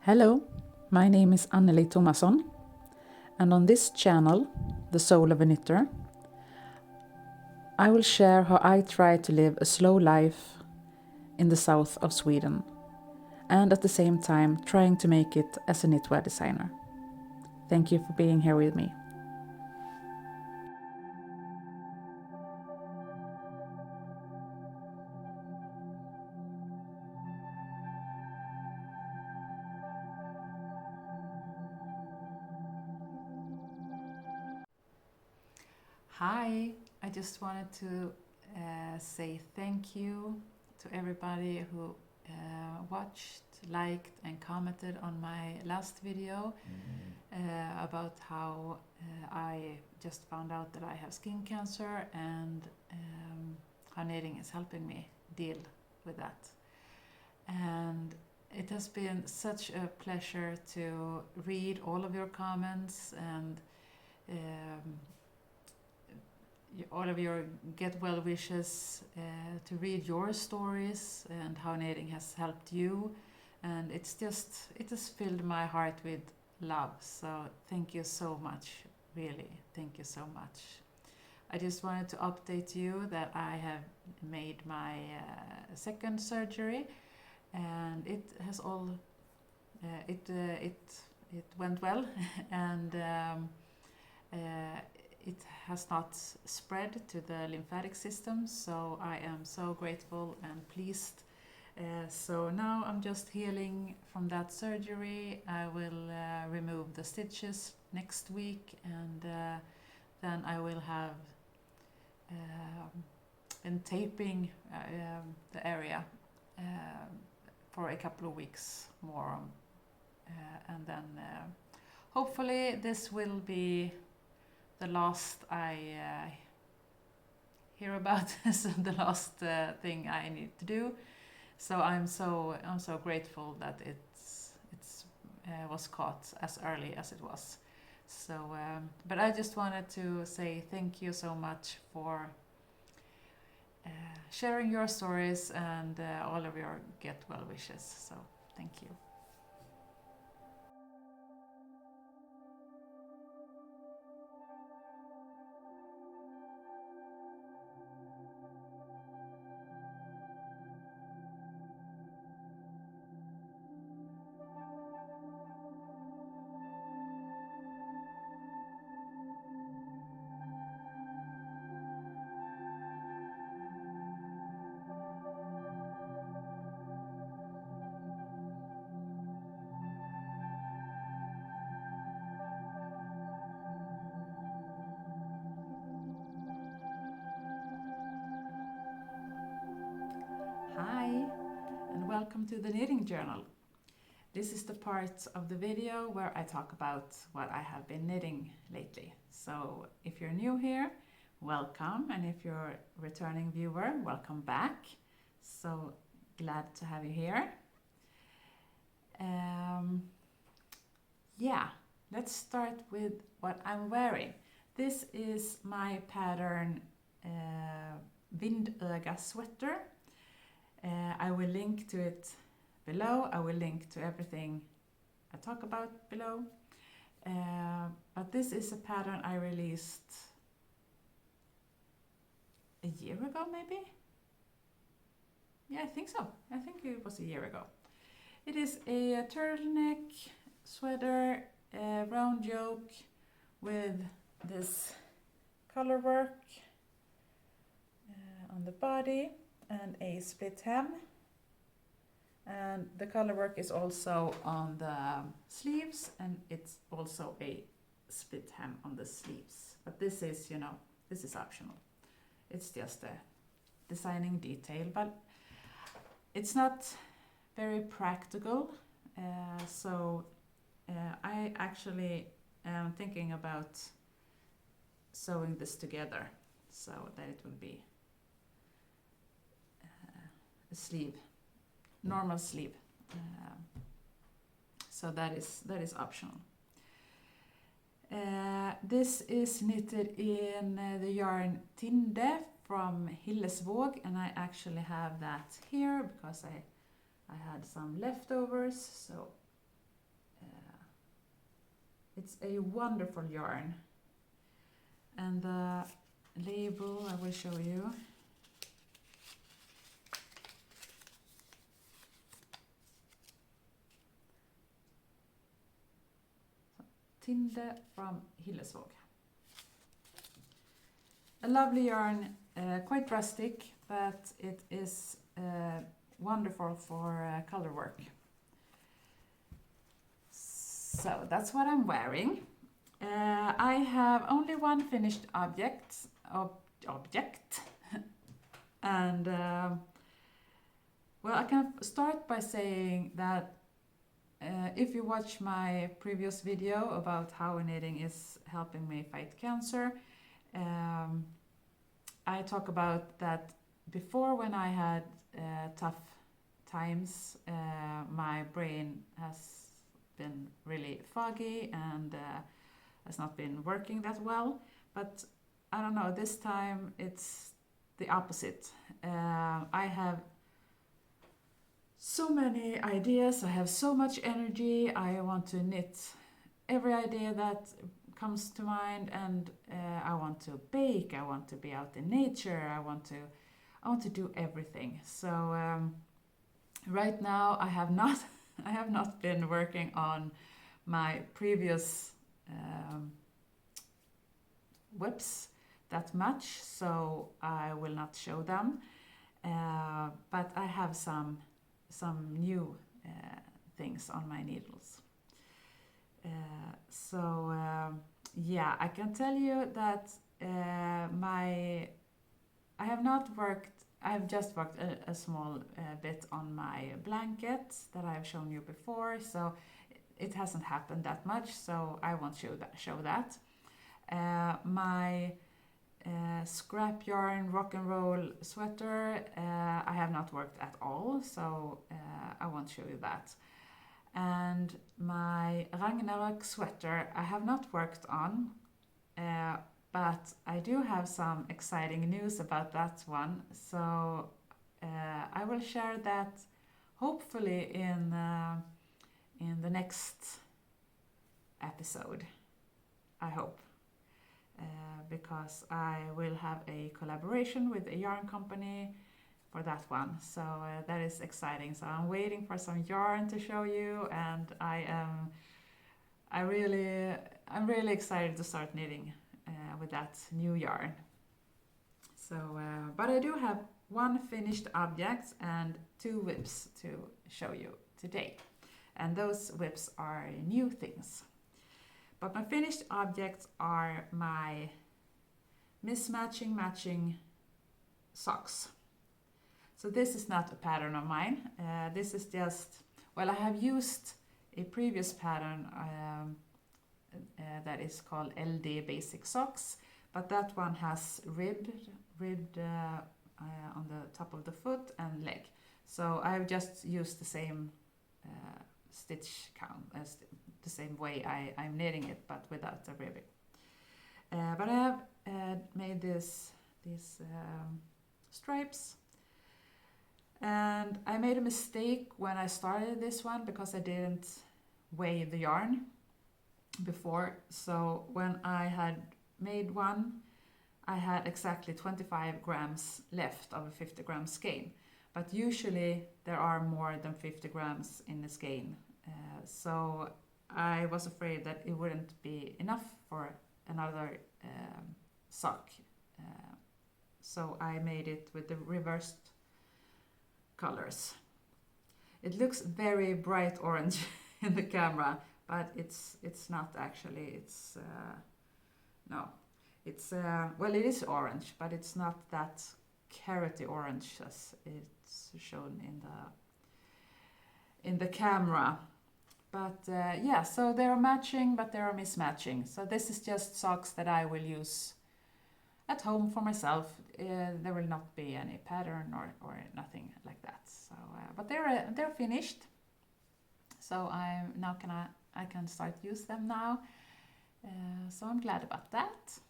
Hello, my name is Anneli Thomasson, and on this channel, The Soul of a Knitter, I will share how I try to live a slow life in the south of Sweden, and at the same time trying to make it as a knitwear designer. Thank you for being here with me. Hi, I just wanted to say thank you to everybody who watched, liked and commented on my last video about how I just found out that I have skin cancer and how knitting is helping me deal with that. And it has been such a pleasure to read all of your comments and all of your get well wishes, to read your stories and how knitting has helped you, and it has filled my heart with love. So thank you so much, really, thank you so much. I just wanted to update you that I have made my second surgery, and it has all it went well and it has not spread to the lymphatic system, so I am so grateful and pleased. So now I'm just healing from that surgery. I will remove the stitches next week, and then I will have been taping the area for a couple of weeks more, and then hopefully this will be the last I hear about, so the last thing I need to do. So I'm so grateful that it was caught as early as it was. So, but I just wanted to say thank you so much for sharing your stories and all of your get well wishes. So thank you. Hi, and welcome to the Knitting Journal. This is the part of the video where I talk about what I have been knitting lately. So if you're new here, welcome, and if you're a returning viewer, welcome back. So glad to have you here. Yeah, let's start with what I'm wearing. This is my pattern Vindöga Sweater. I will link to it below. I will link to everything I talk about below. But this is a pattern I released a year ago, maybe? Yeah, I think so. I think it was a year ago. It is a turtleneck sweater, round yoke with this color work on the body and a split hem, and the color work is also on the sleeves, and it's also a split hem on the sleeves. But this is, this is optional. It's just a designing detail, but it's not very practical. So I actually am thinking about sewing this together so that it will be a sleeve, normal sleeve. So that is optional. This is knitted in the yarn Tinde from Hillesvåg, and I actually have that here because I had some leftovers, so It's a wonderful yarn. And the label I will show you. Tinde from Hillesvåg. A lovely yarn, quite rustic, but it is wonderful for color work. So that's what I'm wearing. I have only one finished object, and well, I can start by saying that if you watch my previous video about how knitting is helping me fight cancer, I talk about that before, when I had tough times, my brain has been really foggy and has not been working that well. But I don't know, this time it's the opposite. I have so many ideas, I have so much energy, I want to knit every idea that comes to mind, and I want to bake, I want to be out in nature, I want to do everything. So right now I have not been working on my previous whips that much, so I will not show them, but I have some new things on my needles. Yeah, I can tell you that I have just worked a small bit on my blanket that I have shown you before, so it hasn't happened that much, so I won't show that. My scrap yarn rock and roll sweater, I have not worked at all, so I won't show you that. And my Ragnarok sweater I have not worked on, but I do have some exciting news about that one, so I will share that hopefully in the next episode, I hope. Because I will have a collaboration with a yarn company for that one, so that is exciting. So I'm waiting for some yarn to show you, and I'm really excited to start knitting with that new yarn. So but I do have one finished object and 2 whips to show you today, and those whips are new things. But my finished objects are my matching socks. So this is not a pattern of mine. This is just, well, I have used a previous pattern that is called LD Basic Socks, but that one has ribbed on the top of the foot and leg. So I've just used the same stitch count as the same way I'm knitting it, but without the ribbing. But I have made these stripes, and I made a mistake when I started this one because I didn't weigh the yarn before. So when I had made one, I had exactly 25 grams left of a 50 gram skein, but usually there are more than 50 grams in the skein. So I was afraid that it wouldn't be enough for another sock. So I made it with the reversed colors. It looks very bright orange in the camera, but it's not actually. It's no, it's well, it is orange, but it's not that carroty orange as it's shown in the camera. But yeah, so they are matching, but they are mismatching. So this is just socks that I will use at home for myself. There will not be any pattern or nothing like that. So, but they're finished. So I can start use them now. So I'm glad about that.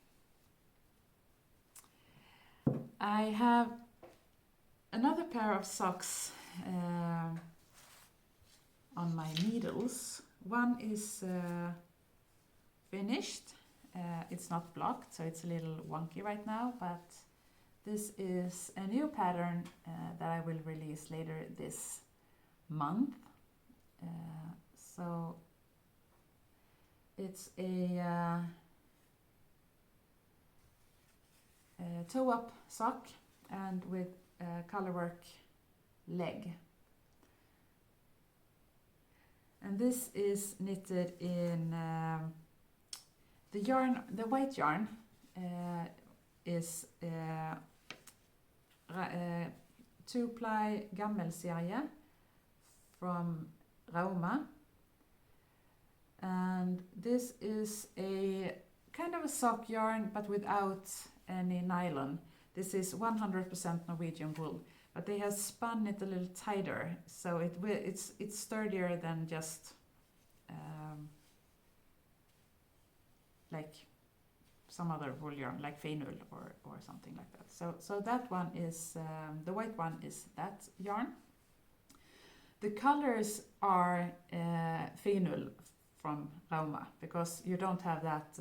I have another pair of socks on my needles. One is finished. It's not blocked, so it's a little wonky right now, but this is a new pattern that I will release later this month. So it's a toe-up sock and with colorwork leg. And this is knitted in the yarn. The white yarn is 2-ply gammelserie from Rauma, and this is a kind of a sock yarn but without any nylon. This is 100% Norwegian wool, but they have spun it a little tighter, so it's sturdier than just like some other wool yarn, like fenul or something like that. So that one is the white one is that yarn. The colors are fenul from Rauma, because you don't have that.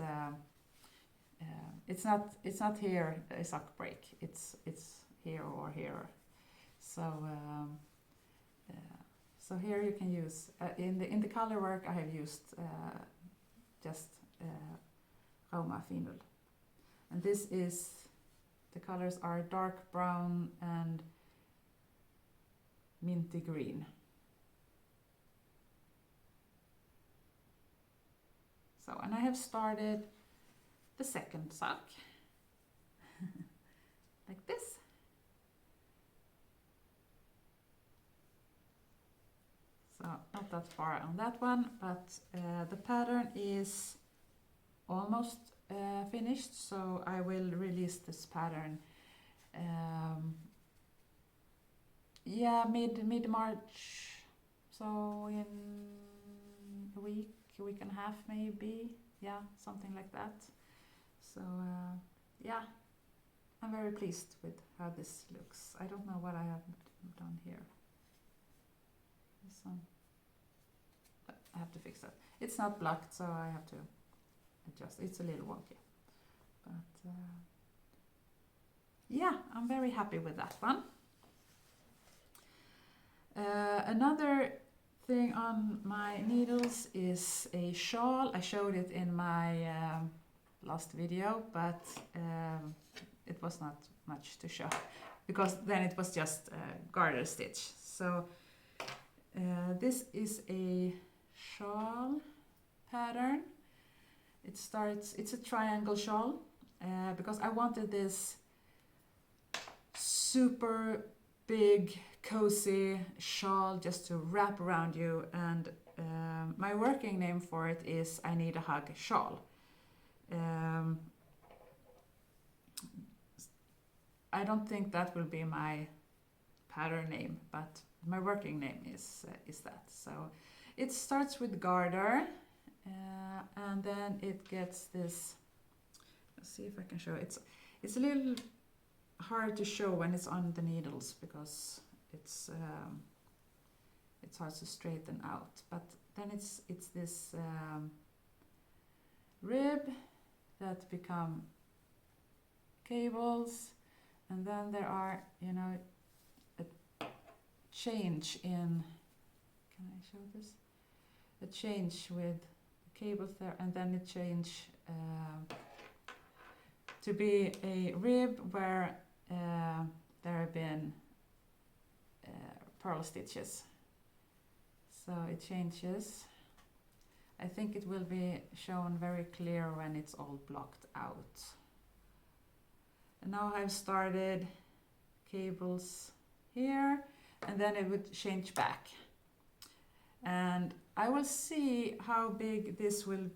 It's not here a sock break. It's here or here. So here you can use in the color work I have used just Rauma fenul, and this is the colors are dark brown and minty green. So, and I have started the second sock like this. So not that far on that one, but the pattern is almost finished, so I will release this pattern mid-March, so in a week and a half maybe, yeah, something like that. So yeah, I'm very pleased with how this looks. I don't know what I have done here. This one, I have to fix that. It's not blocked, so I have to adjust. It's a little wonky, but yeah, I'm very happy with that one. Another thing on my needles is a shawl. I showed it in my last video, but it was not much to show, because then it was just garter stitch. So this is a shawl pattern. It's a triangle shawl, because I wanted this super big cozy shawl just to wrap around you, and my working name for it is I Need a Hug Shawl. I don't think that will be my pattern name, but my working name is that. So it starts with garter, and then it gets this. Let's see if I can show it. It's a little hard to show when it's on the needles, because it's hard to straighten out. But then it's this rib that become cables, and then there are, you know, a change in, can I show this? A change with cables there, and then it change to be a rib where there have been purl stitches. So it changes. I think it will be shown very clear when it's all blocked out. And now I've started cables here, and then it would change back. And I will see how big this will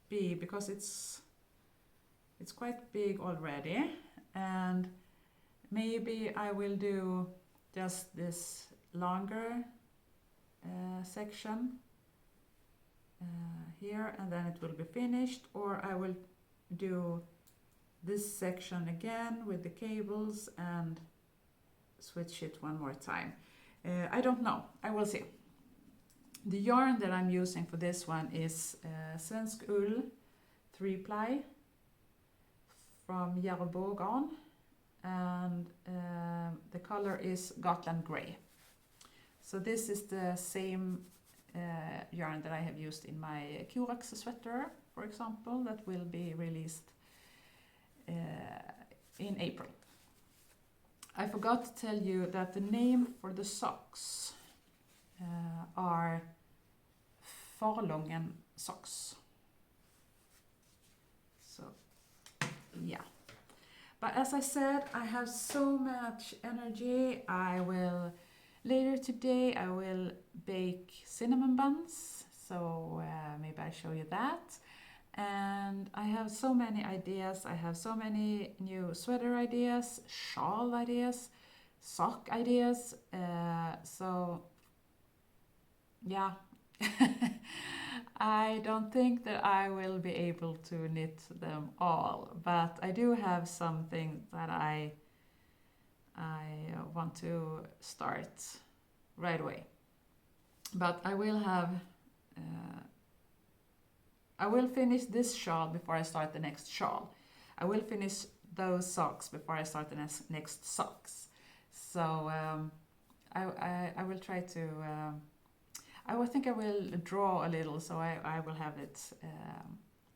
be, because it's quite big already, and maybe I will do just this longer section here, and then it will be finished, or I will do this section again with the cables and switch it one more time. I don't know, I will see. The yarn that I'm using for this one is svensk ull 3-ply from Vindöga, and the color is Gotland Grey. So this is the same yarn that I have used in my Vindöga sweater, for example, that will be released in April. I forgot to tell you that the name for the socks are Farlången Socks. So, yeah. But as I said, I have so much energy. Later today I will bake cinnamon buns, so maybe I'll show you that. And I have so many ideas. I have so many new sweater ideas, shawl ideas, sock ideas. So yeah, I don't think that I will be able to knit them all, but I do have something that I want to start right away. But I will finish this shawl before I start the next shawl. I will finish those socks before I start the next socks. So I will try to. I think I will draw a little, so I will have it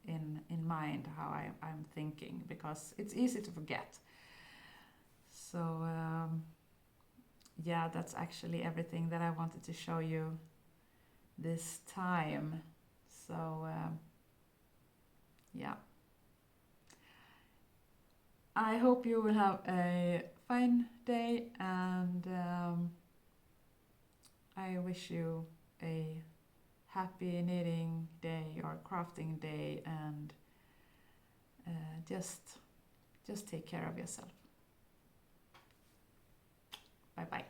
in mind how I'm thinking, because it's easy to forget. So yeah, that's actually everything that I wanted to show you this time. So yeah, I hope you will have a fine day, and I wish you a happy knitting day or crafting day, and just take care of yourself. Bye bye.